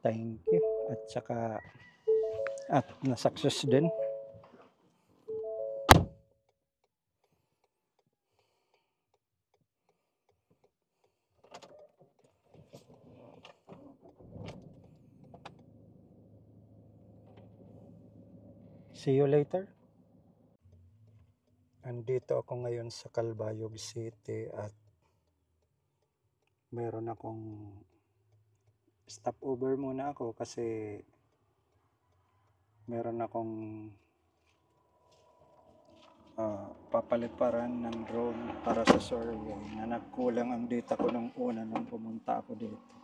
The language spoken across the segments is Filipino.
Thank you. At saka na-success din. See you later. Andito ako ngayon sa Calbayog City at meron akong stopover muna ako kasi meron akong papaliparan ng drone para sa survey na nagkulang ang data ko nung una nung pumunta ako dito.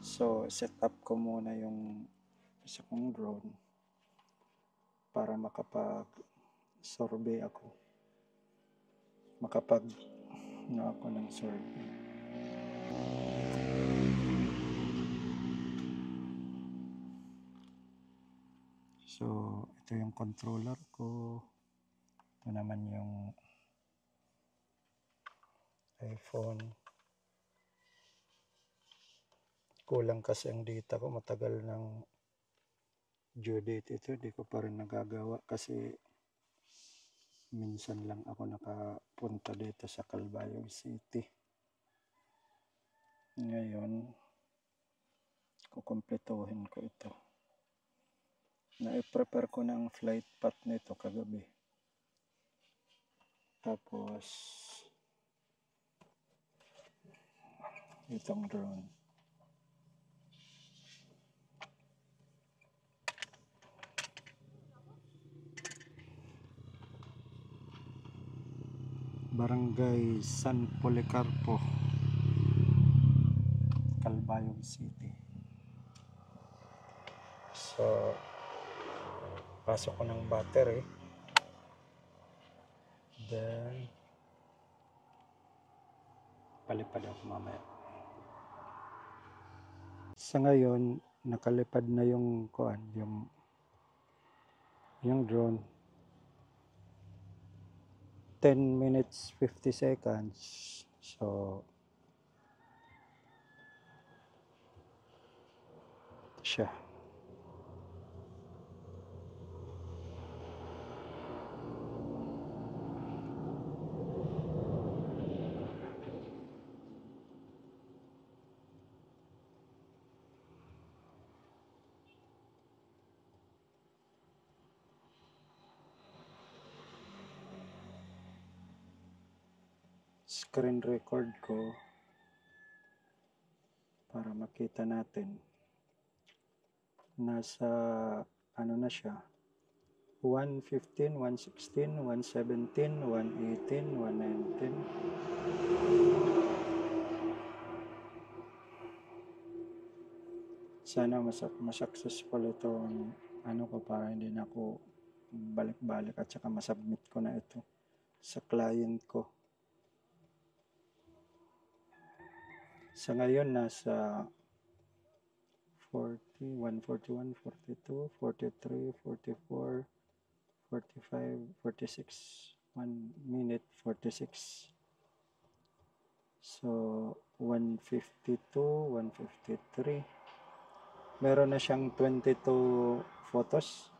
So set up ko muna yung isa kong drone para makapag-survey ako. Ako ng survey. So, ito yung controller ko. Ito naman yung iPhone. Kulang kasi ang data ko. Matagal ng due date ito. Di ko pa rin nagagawa kasi minsan lang ako nakapunta dito sa Calbayog City. Ngayon, kukumpletuhin ko ito. Na-prepare ko ng flight path nito kagabi. Tapos, itong drone. Barangay San Policarpo, Calbayog City. So, pasok ko ng battery. Then, palipad ako mamaya. Sa ngayon, nakalipad na yung drone. 10 minutes 50 seconds. So, siya. Screen record ko para makita natin. Nasa na siya, 115, 116, 117, 118, 119. Sana masuccessful itong ko para hindi na ako balik-balik at saka masubmit ko na ito sa client ko. Sa ngayon nasa 40, 141, 42, 43, 44, 45, 46, 1 minute 46. So 152, 153. Meron na siyang 22 photos.